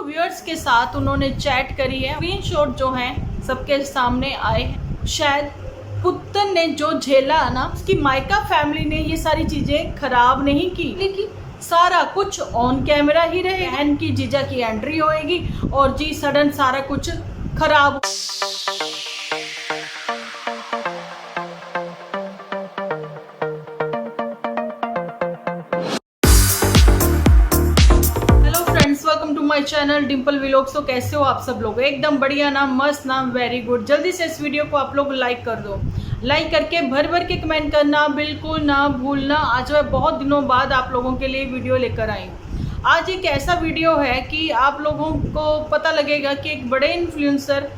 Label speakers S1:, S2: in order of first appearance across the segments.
S1: Viewers के साथ उन्होंने चैट करी है। स्क्रीनशॉट जो है सबके सामने आए हैं। शायद पुत्तन ने जो झेला ना, उसकी मायका फैमिली ने ये सारी चीजें खराब नहीं की, लेकिन सारा कुछ ऑन कैमरा ही रहे। बहन की जीजा की एंट्री होएगी और जी सडन सारा कुछ खराब। Welcome to my channel Dimple vlogs. तो कैसे हो आप सब लोग? एकदम बढ़िया ना, मस्त ना, वेरी गुड। जल्दी से इस वीडियो को आप लोग लाइक कर दो। लाइक करके भर भर के कमेंट करना बिल्कुल ना भूलना। आज मैं बहुत दिनों बाद आप लोगों के लिए वीडियो लेकर आई। आज एक ऐसा वीडियो है कि आप लोगों को पता लगेगा कि एक बड़े इन्फ्लुएंसर,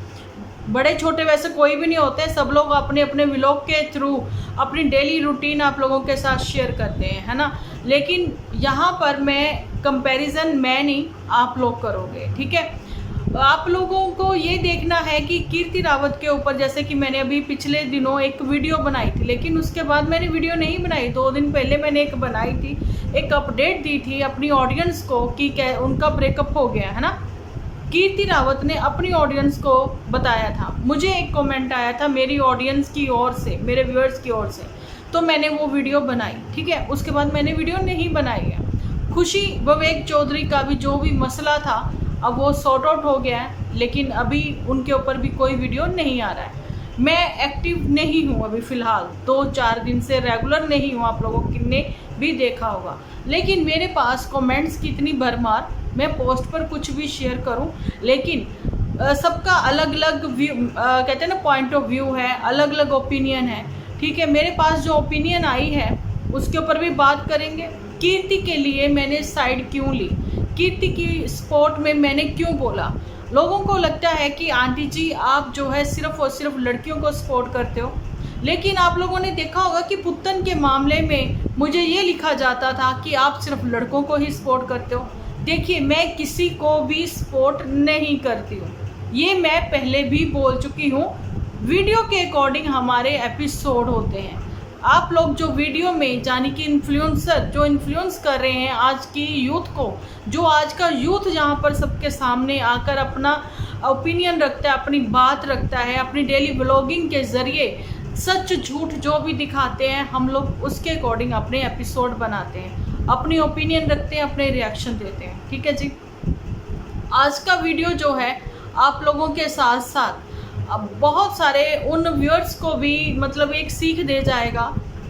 S1: बड़े छोटे वैसे कोई भी नहीं होते, सब लोग अपने अपने व्लॉग के थ्रू अपनी डेली रूटीन आप लोगों के साथ शेयर करते हैं, है ना। लेकिन यहाँ पर मैं कंपैरिजन मैं नहीं, आप लोग करोगे, ठीक है। आप लोगों को ये देखना है कि कीर्ति रावत के ऊपर, जैसे कि मैंने अभी पिछले दिनों एक वीडियो बनाई थी, लेकिन उसके बाद मैंने वीडियो नहीं बनाई। 2 दिन पहले मैंने एक बनाई थी, एक अपडेट दी थी अपनी ऑडियंस को कि क्या उनका ब्रेकअप हो गया है ना। कीर्ति रावत ने अपनी ऑडियंस को बताया था। मुझे एक कमेंट आया था मेरी ऑडियंस की ओर से, मेरे व्यूअर्स की ओर से, तो मैंने वो वीडियो बनाई, ठीक है। उसके बाद मैंने वीडियो नहीं बनाई है। खुशी विवेक चौधरी का भी जो भी मसला था अब वो सॉर्ट आउट हो गया है, लेकिन अभी उनके ऊपर भी कोई वीडियो नहीं आ रहा है। मैं एक्टिव नहीं हूँ अभी फ़िलहाल, 2-4 दिन से रेगुलर नहीं हूँ, आप लोगों ने भी देखा होगा। लेकिन मेरे पास कमेंट्स की इतनी भरमार, मैं पोस्ट पर कुछ भी शेयर करूं, लेकिन सबका अलग अलग व्यू, कहते हैं ना, पॉइंट ऑफ व्यू है, अलग अलग ओपिनियन है, ठीक है। मेरे पास जो ओपिनियन आई है उसके ऊपर भी बात करेंगे। कीर्ति के लिए मैंने साइड क्यों ली, कीर्ति की सपोर्ट में मैंने क्यों बोला। लोगों को लगता है कि आंटी जी आप जो है सिर्फ और सिर्फ लड़कियों को सपोर्ट करते हो, लेकिन आप लोगों ने देखा होगा कि पुत्तन के मामले में मुझे ये लिखा जाता था कि आप सिर्फ लड़कों को ही सपोर्ट करते हो। देखिए, मैं किसी को भी सपोर्ट नहीं करती हूँ, ये मैं पहले भी बोल चुकी हूँ। वीडियो के अकॉर्डिंग हमारे एपिसोड होते हैं। आप लोग जो वीडियो में, यानी कि इन्फ्लुएंसर जो इन्फ्लुएंस कर रहे हैं आज की यूथ को, जो आज का यूथ जहाँ पर सबके सामने आकर अपना ओपिनियन रखता है, अपनी बात रखता है, अपनी डेली व्लॉगिंग के ज़रिए सच झूठ जो भी दिखाते हैं, हम लोग उसके अकॉर्डिंग अपने एपिसोड बनाते हैं, अपनी ओपिनियन रखते हैं, अपने रिएक्शन देते हैं, ठीक है जी। आज का वीडियो जो है आप लोगों के साथ साथ अब बहुत सारे उन व्यूअर्स को भी मतलब एक सीख दे जाएगा,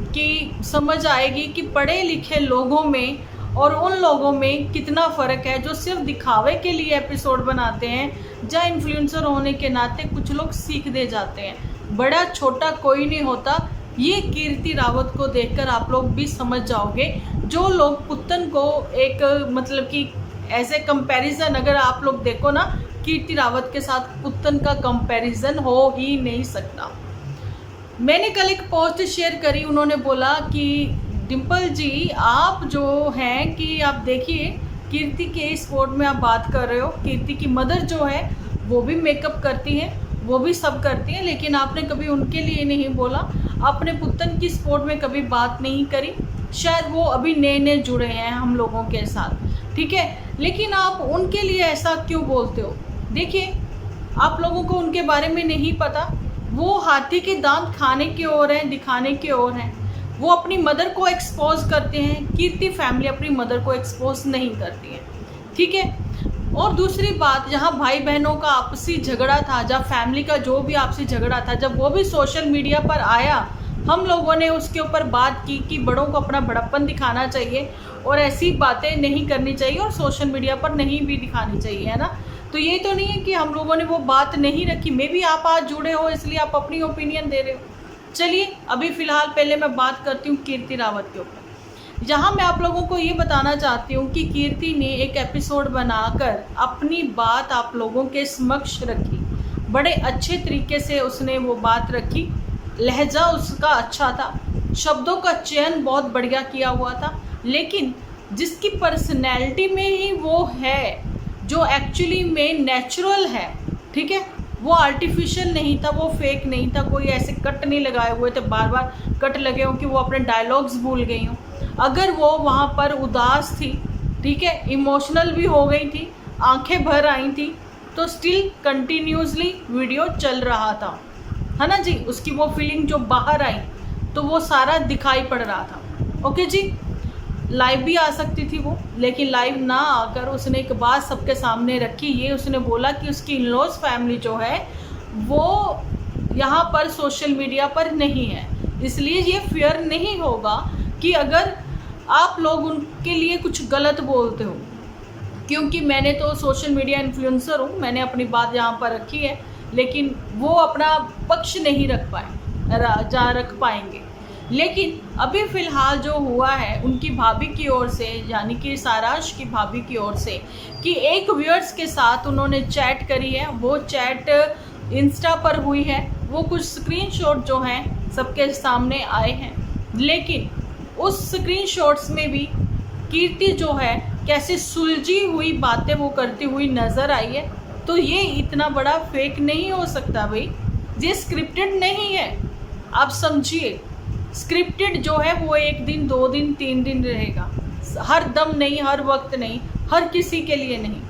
S1: कि समझ आएगी कि पढ़े लिखे लोगों में और उन लोगों में कितना फ़र्क है जो सिर्फ दिखावे के लिए एपिसोड बनाते हैं। जहाँ इन्फ्लुएंसर होने के नाते कुछ लोग सीख दे जाते हैं। बड़ा छोटा कोई नहीं होता, ये कीर्ति रावत को देखकर आप लोग भी समझ जाओगे। जो लोग पुत्तन को एक मतलब कि ऐसे कंपैरिजन, अगर आप लोग देखो ना, कीर्ति रावत के साथ पुत्तन का कंपैरिजन हो ही नहीं सकता। मैंने कल एक पोस्ट शेयर करी, उन्होंने बोला कि डिम्पल जी आप जो हैं कि आप देखिए कीर्ति के स्पोर्ट में आप बात कर रहे हो, कीर्ति की मदर जो है वो भी मेकअप करती हैं, वो भी सब करती हैं, लेकिन आपने कभी उनके लिए नहीं बोला, आपने पुत्तन की सपोर्ट में कभी बात नहीं करी। शायद वो अभी नए नए जुड़े हैं हम लोगों के साथ, ठीक है, लेकिन आप उनके लिए ऐसा क्यों बोलते हो? देखिए, आप लोगों को उनके बारे में नहीं पता, वो हाथी के दांत खाने की ओर हैं, दिखाने की ओर हैं। वो अपनी मदर को एक्सपोज करते हैं, कीर्ति फैमिली अपनी मदर को एक्सपोज नहीं करती है, ठीक है। और दूसरी बात, जहाँ भाई बहनों का आपसी झगड़ा था, जहाँ फैमिली का जो भी आपसी झगड़ा था, जब वो भी सोशल मीडिया पर आया, हम लोगों ने उसके ऊपर बात की कि बड़ों को अपना बड़प्पन दिखाना चाहिए और ऐसी बातें नहीं करनी चाहिए और सोशल मीडिया पर नहीं भी दिखानी चाहिए, है ना। तो ये तो नहीं है कि हम लोगों ने वो बात नहीं रखी। मे भी आप आज जुड़े हो इसलिए आप अपनी ओपिनियन दे रहे हो। चलिए, अभी फ़िलहाल पहले मैं बात करती हूँ कीर्ति रावत के ऊपर। जहाँ मैं आप लोगों को ये बताना चाहती हूँ कि कीर्ति ने एक एपिसोड बनाकर अपनी बात आप लोगों के समक्ष रखी। बड़े अच्छे तरीके से उसने वो बात रखी, लहजा उसका अच्छा था, शब्दों का चयन बहुत बढ़िया किया हुआ था। लेकिन जिसकी पर्सनैलिटी में ही वो है, जो एक्चुअली में नेचुरल है, ठीक है, वो आर्टिफिशियल नहीं था, वो फेक नहीं था, कोई ऐसे कट नहीं लगाए हुए थे, बार बार कट लगे हों कि वो अपने डायलॉग्स भूल गई हूँ। अगर वो वहाँ पर उदास थी, ठीक है, इमोशनल भी हो गई थी, आंखें भर आई थी, तो स्टिल कंटिन्यूसली वीडियो चल रहा था, है ना जी। उसकी वो फीलिंग जो बाहर आई तो वो सारा दिखाई पड़ रहा था। ओके जी, लाइव भी आ सकती थी वो, लेकिन लाइव ना आकर उसने एक बात सबके सामने रखी। ये उसने बोला कि उसकी इन-लॉज फैमिली जो है वो यहाँ पर सोशल मीडिया पर नहीं है, इसलिए ये फेयर नहीं होगा कि अगर आप लोग उनके लिए कुछ गलत बोलते हो। क्योंकि मैंने तो सोशल मीडिया इन्फ्लुएंसर हूँ, मैंने अपनी बात यहाँ पर रखी है, लेकिन वो अपना पक्ष नहीं रख पाएंगे। लेकिन अभी फ़िलहाल जो हुआ है उनकी भाभी की ओर से, यानी कि सारांश की भाभी की ओर से, कि एक व्यूअर्स के साथ उन्होंने चैट करी है। वो चैट इंस्टा पर हुई है, वो कुछ स्क्रीनशॉट जो हैं सबके सामने आए हैं, लेकिन उस स्क्रीनशॉट्स में भी कीर्ति जो है कैसे सुलझी हुई बातें वो करती हुई नज़र आई है। तो ये इतना बड़ा फेक नहीं हो सकता भाई, ये स्क्रिप्टेड नहीं है। आप समझिए, स्क्रिप्टेड जो है वो 1 दिन 2 दिन 3 दिन रहेगा, हर दम नहीं, हर वक्त नहीं, हर किसी के लिए नहीं,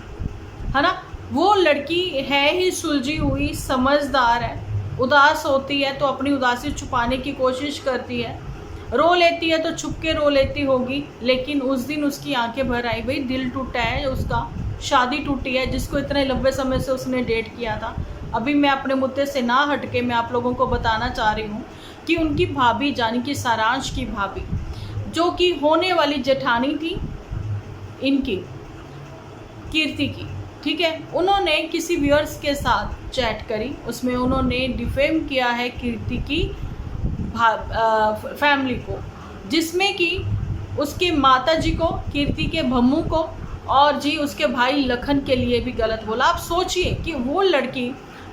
S1: है ना। वो लड़की है ही सुलझी हुई, समझदार है। उदास होती है तो अपनी उदासी छुपाने की कोशिश करती है, रो लेती है तो छुप के रो लेती होगी, लेकिन उस दिन उसकी आंखें भर आई भाई, दिल टूटा है उसका, शादी टूटी है जिसको इतने लंबे समय से उसने डेट किया था। अभी मैं अपने मुद्दे से ना हटके मैं आप लोगों को बताना चाह रही हूँ कि उनकी भाभी, यानी कि सारांश की भाभी, जो कि होने वाली जेठानी थी इनकी, कीर्ति की, ठीक है, उन्होंने किसी व्यूअर्स के साथ चैट करी। उसमें उन्होंने डिफेम किया है कीर्ति की फैमिली को, जिसमें कि उसके माताजी को, कीर्ति के भम्मू को, और जी उसके भाई लखन के लिए भी गलत बोला। आप सोचिए कि वो लड़की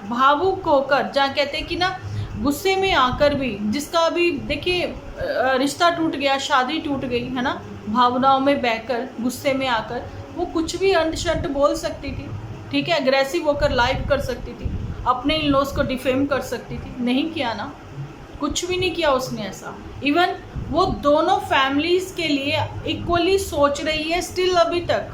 S1: भावुक होकर, जहाँ कहते हैं कि ना गुस्से में आकर भी, जिसका अभी देखिए रिश्ता टूट गया, शादी टूट गई, है ना, भावनाओं में बहकर, गुस्से में आकर वो कुछ भी अनशट बोल सकती थी, ठीक है, अग्रेसिव होकर लाइव कर सकती थी, अपने इन लॉज को डिफेम कर सकती थी। नहीं किया ना, कुछ भी नहीं किया उसने ऐसा। इवन वो दोनों फैमिलीज़ के लिए इक्वली सोच रही है स्टिल अभी तक।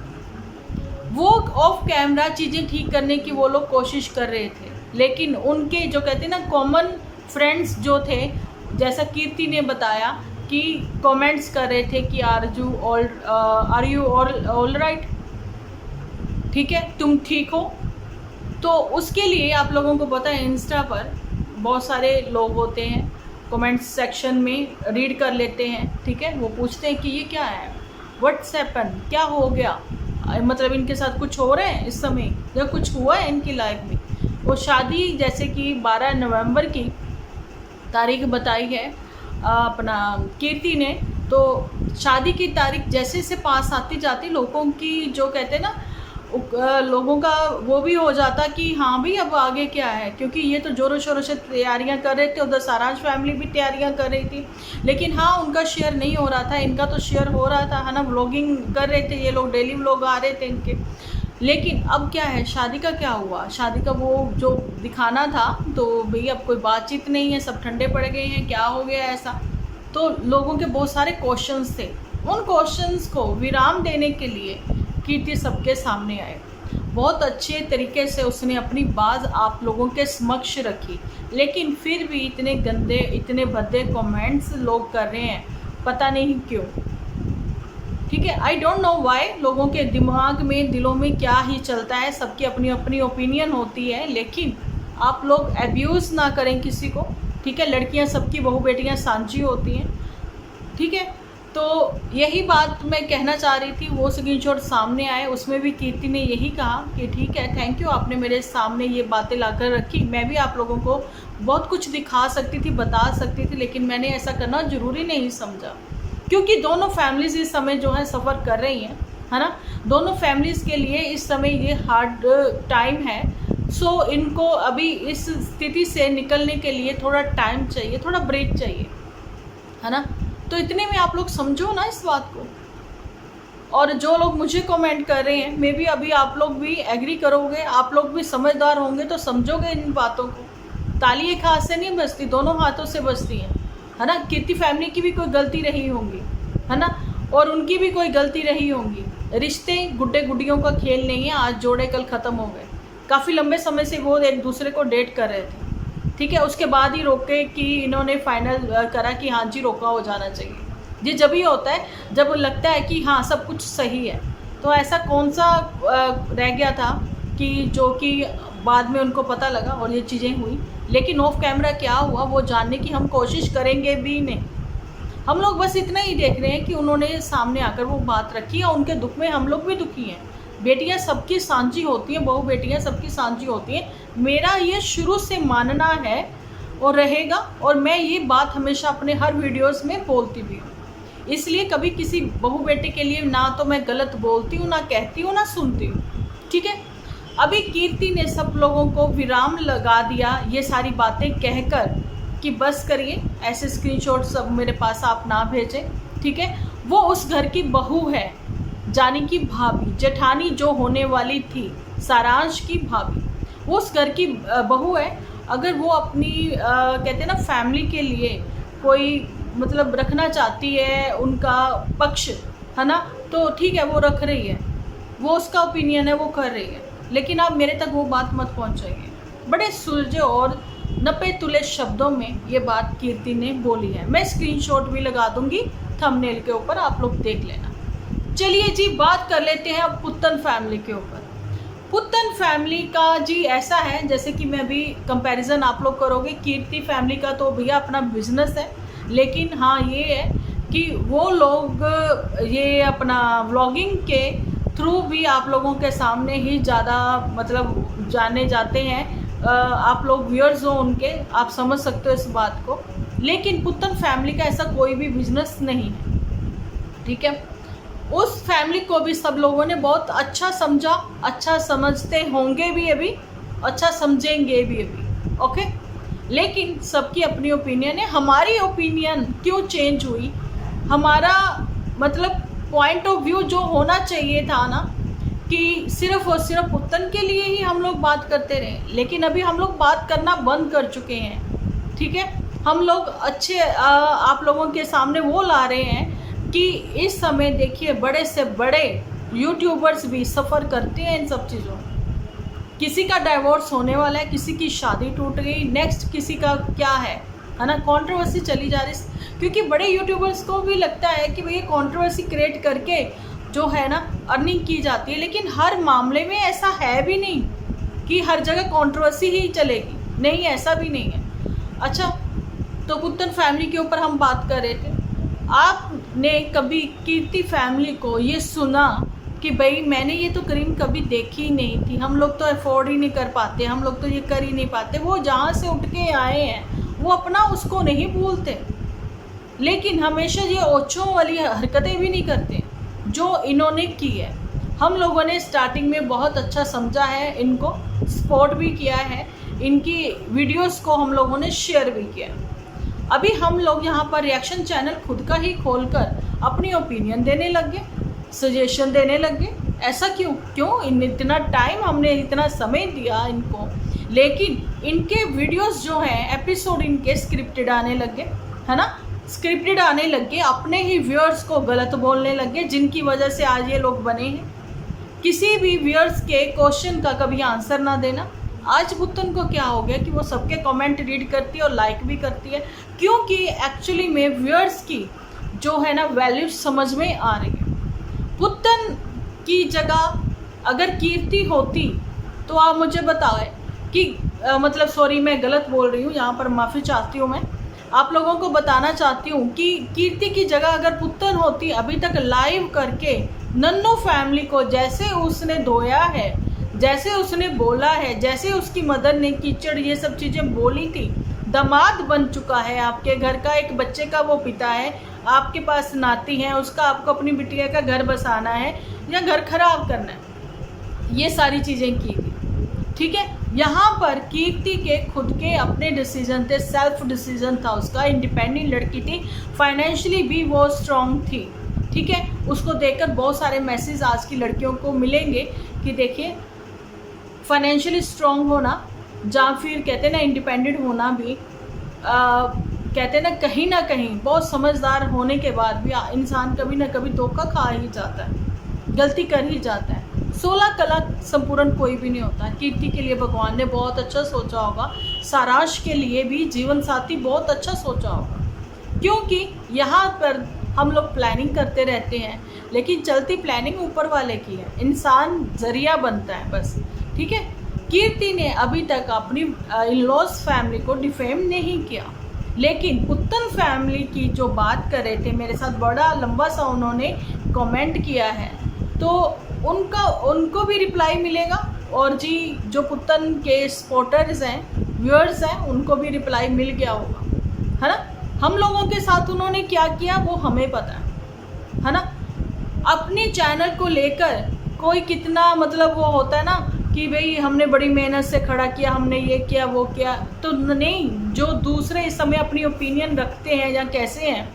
S1: वो ऑफ कैमरा चीज़ें ठीक करने की वो लोग कोशिश कर रहे थे, लेकिन उनके जो कहते हैं ना कॉमन फ्रेंड्स जो थे, जैसा कीर्ति ने बताया कि कमेंट्स कर रहे थे कि आर यू ऑल राइट, ठीक है, तुम ठीक हो। तो उसके लिए आप लोगों को पता है इंस्टा पर बहुत सारे लोग होते हैं, कमेंट्स सेक्शन में रीड कर लेते हैं, ठीक है, वो पूछते हैं कि ये क्या है, व्हाट्स हैपन, क्या हो गया, मतलब इनके साथ कुछ हो रहा है इस समय, या कुछ हुआ है इनकी लाइफ में। वो शादी जैसे कि 12 नवंबर की तारीख बताई है अपना कीर्ति ने, तो शादी की तारीख जैसे से पास आती जाती, लोगों की जो कहते हैं ना, लोगों का वो भी हो जाता कि हाँ भाई अब आगे क्या है, क्योंकि ये तो ज़ोरों शोरों से तैयारियां कर रहे थे, उधर सारांश फैमिली भी तैयारियां कर रही थी, लेकिन हाँ उनका शेयर नहीं हो रहा था, इनका तो शेयर हो रहा था, है ना, व्लॉगिंग कर रहे थे ये लोग, डेली व्लॉग आ रहे थे इनके। लेकिन अब क्या है, शादी का क्या हुआ, शादी का वो जो दिखाना था, तो भाई अब कोई बातचीत नहीं है, सब ठंडे पड़ गए हैं, क्या हो गया ऐसा। तो लोगों के बहुत सारे क्वेश्चंस थे, उन क्वेश्चंस को विराम देने के लिए कीर्ति सबके सामने आए, बहुत अच्छे तरीके से उसने अपनी बात आप लोगों के समक्ष रखी, लेकिन फिर भी इतने गंदे, इतने भद्दे कमेंट्स लोग कर रहे हैं, पता नहीं क्यों, ठीक है। आई डोंट नो वाई, लोगों के दिमाग में, दिलों में क्या ही चलता है, सबकी अपनी अपनी ओपिनियन होती है, लेकिन आप लोग एब्यूज़ ना करें किसी को, ठीक है। लड़कियां सबकी, बहू बेटियां सांझी होती हैं, ठीक है। तो यही बात मैं कहना चाह रही थी। वो स्क्रीनशॉट सामने आए, उसमें भी कीर्ति ने यही कहा कि ठीक है, थैंक यू, आपने मेरे सामने ये बातें लाकर रखी, मैं भी आप लोगों को बहुत कुछ दिखा सकती थी, बता सकती थी, लेकिन मैंने ऐसा करना ज़रूरी नहीं समझा, क्योंकि दोनों फैमिलीज़ इस समय जो है सफ़र कर रही हैं, है ना, दोनों फैमिलीज़ के लिए इस समय ये हार्ड टाइम है। सो इनको अभी इस स्थिति से निकलने के लिए थोड़ा टाइम चाहिए, थोड़ा ब्रेक चाहिए, है ना। तो इतने में आप लोग समझो ना इस बात को। और जो लोग मुझे कमेंट कर रहे हैं, मे बी अभी आप लोग भी एग्री करोगे, आप लोग भी समझदार होंगे तो समझोगे इन बातों को। ताली एक हाथ से नहीं बजती, दोनों हाथों से बजती है ना। कीर्ति फैमिली की भी कोई गलती रही होंगी, है ना, और उनकी भी कोई गलती रही होंगी, रिश्ते गुड्डे गुड्डियों का खेल नहीं है, आज जोड़े कल ख़त्म हो गए। काफ़ी लंबे समय से वो एक दूसरे को डेट कर रहे थे, ठीक है, उसके बाद ही रोके कि इन्होंने फाइनल करा कि हाँ जी रोका हो जाना चाहिए। ये जब ही होता है जब लगता है कि हाँ सब कुछ सही है। तो ऐसा कौन सा रह गया था कि जो कि बाद में उनको पता लगा और ये चीज़ें हुई, लेकिन ऑफ कैमरा क्या हुआ वो जानने की हम कोशिश करेंगे भी नहीं। हम लोग बस इतना ही देख रहे हैं कि उन्होंने सामने आकर वो बात रखी है, उनके दुख में हम लोग भी दुखी हैं। बेटियां सबकी सांझी होती हैं, बहू बेटियां सबकी सांझी होती हैं, मेरा ये शुरू से मानना है और रहेगा। और मैं ये बात हमेशा अपने हर वीडियोस में बोलती भी हूँ, इसलिए कभी किसी बहू बेटे के लिए ना तो मैं गलत बोलती हूँ, ना कहती हूँ, ना सुनती हूँ, ठीक है। अभी कीर्ति ने सब लोगों को विराम लगा दिया ये सारी बातें कहकर कि बस करिए, ऐसे स्क्रीनशॉट सब मेरे पास आप ना भेजें, ठीक है। वो उस घर की बहू है, जानी की भाभी, जेठानी जो होने वाली थी, सारांश की भाभी, वो उस घर की बहू है। अगर वो अपनी कहते हैं ना फैमिली के लिए कोई मतलब रखना चाहती है उनका पक्ष, है ना, तो ठीक है वो रख रही है, वो उसका ओपिनियन है, वो कर रही है, लेकिन आप मेरे तक वो बात मत पहुंचाइए। बड़े सुलझे और नपे तुले शब्दों में ये बात कीर्ति ने बोली है। मैं स्क्रीनशॉट भी लगा दूंगी थंबनेल के ऊपर, आप लोग देख लेना। चलिए जी बात कर लेते हैं अब पुत्तन फैमिली के ऊपर। पुत्तन फैमिली का जी ऐसा है, जैसे कि मैं भी कंपैरिजन आप लोग करोगे, कीर्ति फैमिली का तो भैया अपना बिजनेस है, लेकिन हाँ ये है कि वो लोग ये अपना व्लॉगिंग के थ्रू भी आप लोगों के सामने ही ज़्यादा मतलब जाने जाते हैं। आप लोग व्यूअर्स हो उनके, आप समझ सकते हो इस बात को। लेकिन पुत्तन फैमिली का ऐसा कोई भी बिजनेस नहीं है, ठीक है। उस फैमिली को भी सब लोगों ने बहुत अच्छा समझा, अच्छा समझते होंगे भी अभी, अच्छा समझेंगे भी अभी, ओके। लेकिन सबकी अपनी ओपिनियन है। हमारी ओपिनियन क्यों चेंज हुई, हमारा मतलब पॉइंट ऑफ व्यू जो होना चाहिए था ना कि सिर्फ और सिर्फ पुत्तन के लिए ही हम लोग बात करते रहे, लेकिन अभी हम लोग बात करना बंद कर चुके हैं, ठीक है। हम लोग अच्छे आप लोगों के सामने वो ला रहे हैं कि इस समय देखिए बड़े से बड़े यूट्यूबर्स भी सफ़र करते हैं इन सब चीज़ों। किसी का डाइवोर्स होने वाला है, किसी की शादी टूट गई, नेक्स्ट किसी का क्या है ना, कंट्रोवर्सी चली जा रही, क्योंकि बड़े यूट्यूबर्स को भी लगता है कि भैया कंट्रोवर्सी क्रिएट करके जो है ना अर्निंग की जाती है। लेकिन हर मामले में ऐसा है भी नहीं कि हर जगह कंट्रोवर्सी ही चलेगी, नहीं ऐसा भी नहीं है। अच्छा, तो पुत्तन फैमिली के ऊपर हम बात कर रहे थे। आपने कभी कीर्ति फैमिली को ये सुना कि भाई मैंने ये तो क्रीम कभी देखी ही नहीं थी, हम लोग तो अफोर्ड ही नहीं कर पाते, हम लोग तो ये कर ही नहीं पाते। वो जहाँ से उठ के आए हैं वो अपना उसको नहीं भूलते, लेकिन हमेशा ये ओछों वाली हरकतें भी नहीं करते जो इन्होंने की है। हम लोगों ने स्टार्टिंग में बहुत अच्छा समझा है, इनको सपोर्ट भी किया है, इनकी वीडियोस को हम लोगों ने शेयर भी किया। अभी हम लोग यहाँ पर रिएक्शन चैनल खुद का ही खोलकर अपनी ओपिनियन देने लग गए, सजेशन देने लग गए। ऐसा क्यों इतना टाइम हमने इतना समय दिया इनको, लेकिन इनके वीडियोस जो हैं एपिसोड इनके स्क्रिप्टेड आने लग गए, है ना, स्क्रिप्टेड आने लग गए, अपने ही व्यूअर्स को गलत बोलने लग गए, जिनकी वजह से आज ये लोग बने हैं। किसी भी व्यूअर्स के क्वेश्चन का कभी आंसर ना देना। आज पुत्तन को क्या हो गया कि वो सबके कमेंट रीड करती है और लाइक भी करती है, क्योंकि एक्चुअली में व्यूअर्स की जो है ना वैल्यू समझ में आ रही है। पुत्तन की जगह अगर कीर्ति होती तो आप मुझे बताएं कि मतलब सॉरी मैं गलत बोल रही हूँ, यहाँ पर माफ़ी चाहती हूँ। मैं आप लोगों को बताना चाहती हूँ कि कीर्ति की जगह अगर पुत्तन होती, अभी तक लाइव करके नन्नू फैमिली को जैसे उसने धोया है, जैसे उसने बोला है, जैसे उसकी मदर ने कीचड़ ये सब चीज़ें बोली थी, दामाद बन चुका है आपके घर का, एक बच्चे का वो पिता है, आपके पास नाती है, उसका आपको अपनी बिटिया का घर बसाना है या घर खराब करना है, ये सारी चीज़ें की थी, ठीक है। यहाँ पर कीर्ति के खुद के अपने डिसीजन थे, सेल्फ डिसीजन था उसका, इंडिपेंडेंट लड़की थी, फाइनेंशियली भी वो स्ट्रॉन्ग थी, ठीक है। उसको देखकर बहुत सारे मैसेज आज की लड़कियों को मिलेंगे कि देखिए फाइनेंशियली स्ट्रॉन्ग होना या फिर कहते ना इंडिपेंडेंट होना भी कहते ना कहीं बहुत समझदार होने के बाद भी इंसान कभी ना कभी धोखा खा ही जाता है। गलती कर ही जाता है। 16 कला संपूर्ण कोई भी नहीं होता। कीर्ति के लिए भगवान ने बहुत अच्छा सोचा होगा, सारांश के लिए भी जीवन साथी बहुत अच्छा सोचा होगा, क्योंकि यहाँ पर हम लोग प्लानिंग करते रहते हैं, लेकिन चलती प्लानिंग ऊपर वाले की है, इंसान जरिया बनता है बस। ठीक है, कीर्ति ने अभी तक अपनी इन-लॉज फैमिली को डिफेम नहीं किया, लेकिन पुत्तन फैमिली की जो बात कर रहे थे मेरे साथ, बड़ा लंबा सा उन्होंने कमेंट किया है, तो उनको भी रिप्लाई मिलेगा, और जी जो पुत्तन के सपोर्टर्स हैं, व्यूअर्स हैं, उनको भी रिप्लाई मिल गया होगा, है ना। हम लोगों के साथ उन्होंने क्या किया वो हमें पता है ना। अपने चैनल को लेकर कोई कितना मतलब वो होता है ना कि भाई हमने बड़ी मेहनत से खड़ा किया, हमने ये किया वो किया, तो नहीं। जो दूसरे इस समय अपनी ओपिनियन रखते हैं या कैसे हैं,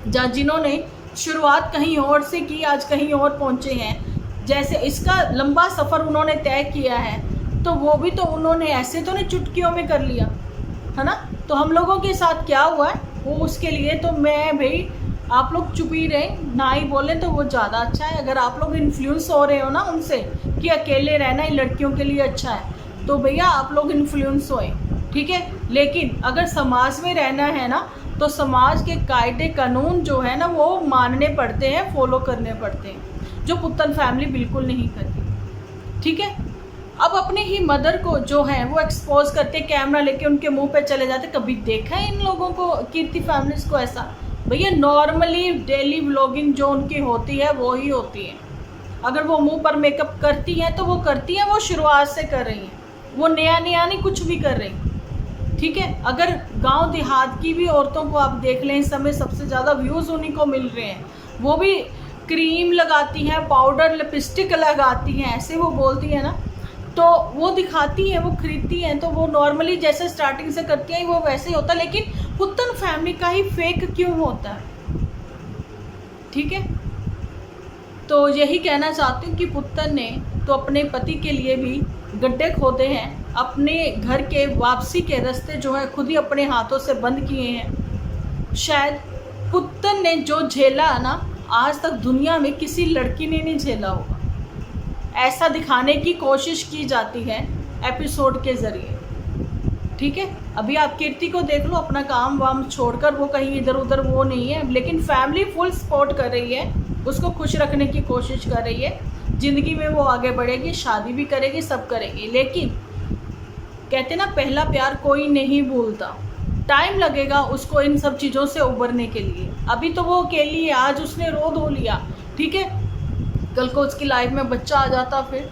S1: या जिन्होंने शुरुआत कहीं और से की, आज कहीं और पहुँचे हैं, जैसे इसका लंबा सफ़र उन्होंने तय किया है, तो वो भी तो उन्होंने ऐसे तो नहीं चुटकियों में कर लिया, है ना। तो हम लोगों के साथ क्या हुआ है वो उसके लिए तो मैं भाई आप लोग चुप ही रहे, ना ही बोले तो वो ज़्यादा अच्छा है। अगर आप लोग इन्फ्लुएंस हो रहे हो ना उनसे कि अकेले रहना ही लड़कियों के लिए अच्छा है, तो भैया आप लोग इन्फ्लुएंस होए, ठीक है। लेकिन अगर समाज में रहना है ना, तो समाज के कायदे कानून जो है ना वो मानने पड़ते हैं, फॉलो करने पड़ते हैं, जो पुत्तन फैमिली बिल्कुल नहीं करती। ठीक है, अब अपने ही मदर को जो है वो एक्सपोज करते, कैमरा लेके उनके मुंह पे चले जाते। कभी देखा है इन लोगों को, कीर्ति फैमिलीज को ऐसा? भैया नॉर्मली डेली व्लॉगिंग जो उनकी होती है वो ही होती है। अगर वो मुंह पर मेकअप करती हैं तो वो करती हैं, वो शुरुआत से कर रही हैं, वो नया नहीं कुछ भी कर रही। ठीक है, अगर गांव देहात की भी औरतों को आप देख लें, इस समय सबसे ज़्यादा व्यूज़ उन्हीं को मिल रहे हैं। वो भी क्रीम लगाती हैं, पाउडर लिपस्टिक लगाती हैं, ऐसे वो बोलती हैं ना, तो वो दिखाती हैं, वो खरीदती हैं, तो वो नॉर्मली जैसे स्टार्टिंग से करती हैं वो वैसे ही होता है। लेकिन पुत्तन फैमिली का ही फेक क्यों होता है? ठीक है, तो यही कहना चाहती हूँ कि पुत्तन ने तो अपने पति के लिए भी गड्ढे खोदे हैं, अपने घर के वापसी के रास्ते जो है खुद ही अपने हाथों से बंद किए हैं। शायद पुत्तन ने जो झेला ना, आज तक दुनिया में किसी लड़की ने नहीं झेला होगा। ऐसा दिखाने की कोशिश की जाती है एपिसोड के ज़रिए। ठीक है, अभी आप कीर्ति को देख लो, अपना काम वाम छोड़कर वो कहीं इधर उधर वो नहीं है, लेकिन फैमिली फुल सपोर्ट कर रही है, उसको खुश रखने की कोशिश कर रही है। ज़िंदगी में वो आगे बढ़ेगी, शादी भी करेगी, सब करेगी। लेकिन कहते ना पहला प्यार कोई नहीं भूलता, टाइम लगेगा उसको इन सब चीज़ों से उबरने के लिए। अभी तो वो अकेली है, आज उसने रो धो लिया, ठीक है, कल को उसकी लाइफ में बच्चा आ जाता फिर।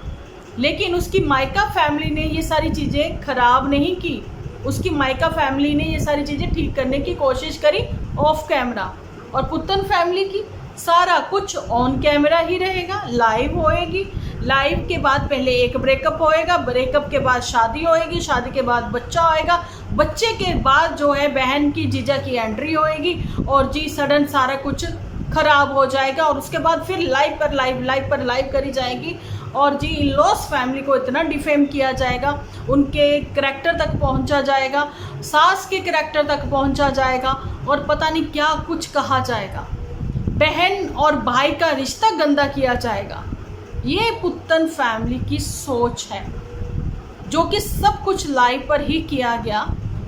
S1: लेकिन उसकी मायका फैमिली ने ये सारी चीज़ें ख़राब नहीं की, उसकी मायका फैमिली ने ये सारी चीज़ें ठीक करने की कोशिश करी ऑफ कैमरा। और पुत्तन फैमिली की सारा कुछ ऑन कैमरा ही रहेगा, लाइव होएगी। लाइव के बाद पहले एक ब्रेकअप होएगा, ब्रेकअप के बाद शादी होएगी, शादी के बाद बच्चा आएगा, बच्चे के बाद जो है बहन की जीजा की एंट्री होएगी, और जी सडन सारा कुछ ख़राब हो जाएगा। और उसके बाद फिर लाइव पर लाइव करी जाएगी, और जी इन-लॉज फैमिली को इतना डिफेम किया जाएगा, उनके करैक्टर तक पहुंचा जाएगा, सास के करैक्टर तक पहुंचा जाएगा, और पता नहीं क्या कुछ कहा जाएगा, बहन और भाई का रिश्ता गंदा किया जाएगा। ये पुत्तन फैमिली की सोच है, जो कि सब कुछ लाइव पर ही किया गया।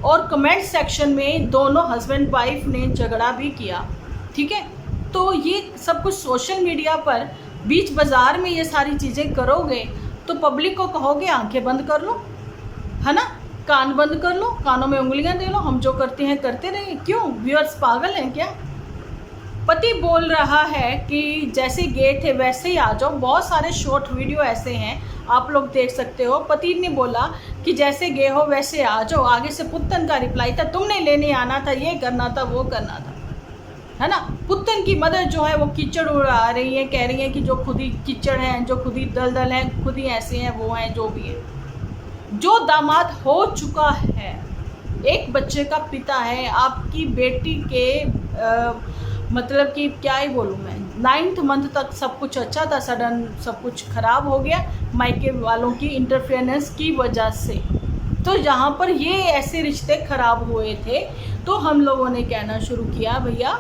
S1: और कमेंट सेक्शन में दोनों हस्बैंड वाइफ ने झगड़ा भी किया। ठीक है, तो ये सब कुछ सोशल मीडिया पर बीच बाज़ार में ये सारी चीज़ें करोगे तो पब्लिक को कहोगे आंखें बंद कर लो, है ना, कान बंद कर लो, कानों में उंगलियां दे लो, हम जो करते हैं करते रहे। क्यों? व्यूअर्स पागल हैं क्या? पति बोल रहा है कि जैसे गए थे वैसे ही आ जाओ। बहुत सारे शॉर्ट वीडियो ऐसे हैं, आप लोग देख सकते हो। पति ने बोला कि जैसे गए हो वैसे आ जाओ। आगे से पुत्तन का रिप्लाई था, तुमने लेने आना था, ये करना था, वो करना था, है ना। पुत्तन की मदर जो है वो कीचड़ उड़ा रही है, कह रही है कि जो खुद ही कीचड़ हैं, जो खुद ही दलदल हैं, खुद ही ऐसे हैं, वो हैं, जो भी है। जो दामाद हो चुका है, एक बच्चे का पिता है, आपकी बेटी के मतलब कि क्या ही बोलूँ मैं, 9th मंथ तक सब कुछ अच्छा था, सडन सब कुछ ख़राब हो गया मायके वालों की इंटरफेरेंस की वजह से। तो यहाँ पर ये ऐसे रिश्ते ख़राब हुए थे, तो हम लोगों ने कहना शुरू किया भैया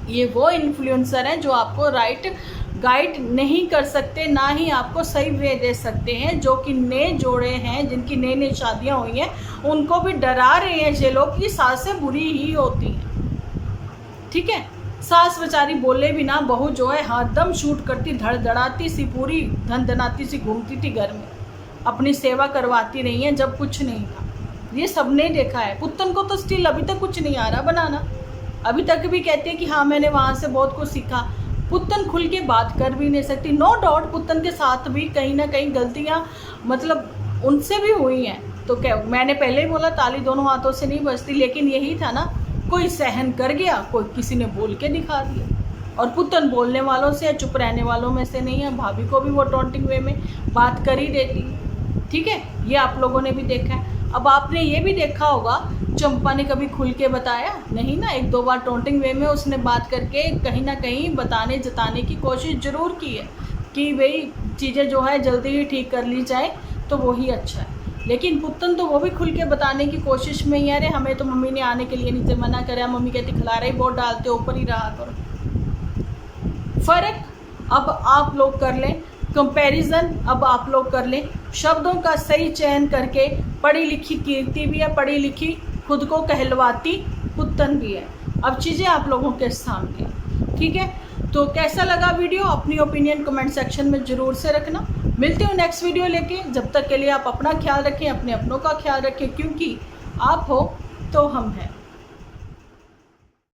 S1: ये वो इन्फ्लुएंसर हैं जो आपको राइट गाइड नहीं कर सकते, ना ही आपको सही वे दे सकते हैं। जो कि नए जोड़े हैं, जिनकी नई नई शादियाँ हुई हैं, उनको भी डरा रहे हैं ये लोग कि सासें बुरी ही होती हैं। ठीक है, सास बेचारी बोले भी ना, बहू जो है हरदम शूट करती, धड़धड़ाती सी, पूरी धनधनाती सी घूमती थी घर में, अपनी सेवा करवाती रही हैं जब कुछ नहीं था। ये सबने देखा है। पुत्तन को तो स्टिल अभी तक कुछ नहीं आ रहा बनाना, अभी तक भी कहते हैं कि हाँ मैंने वहाँ से बहुत कुछ सीखा। पुत्तन खुल के बात कर भी नहीं सकती। नो डाउट पुत्तन के साथ भी कहीं ना कहीं गलतियाँ मतलब उनसे भी हुई हैं। तो क्या, मैंने पहले ही बोला ताली दोनों हाथों से नहीं बजती, लेकिन यही था ना, कोई सहन कर गया, कोई किसी ने बोल के दिखा दिया। और पुत्तन बोलने वालों से या चुप रहने वालों में से नहीं है। भाभी को भी वो टॉन्टिंग वे में बात कर ही देती है। ठीक है, ये आप लोगों ने भी देखा है। अब आपने ये भी देखा होगा, चंपा ने कभी खुल के बताया नहीं ना, एक दो बार टॉन्टिंग वे में उसने बात करके कहीं ना कहीं बताने जताने की कोशिश ज़रूर की है कि भाई चीज़ें जो है जल्दी ही ठीक कर ली जाए तो वही अच्छा है। लेकिन पुत्तन तो वो भी खुल के बताने की कोशिश में ही, अरे हमें तो मम्मी ने आने के लिए नीचे मना करा, मम्मी कहती खिला रही, बहुत डालते ऊपर ही रहा करो। फ़र्क अब आप लोग कर लें, कंपैरिजन अब आप लोग कर लें। शब्दों का सही चयन करके पढ़ी लिखी कीर्ति भी है, पढ़ी लिखी खुद को कहलवाती पुत्तन भी है। अब चीज़ें आप लोगों के सामने हैं। ठीक है, तो कैसा लगा वीडियो, अपनी ओपिनियन कमेंट सेक्शन में ज़रूर से रखना। मिलते हो नेक्स्ट वीडियो लेके, जब तक के लिए आप अपना ख्याल रखें, अपने अपनों का ख्याल रखें, क्योंकि आप हो तो हम हैं।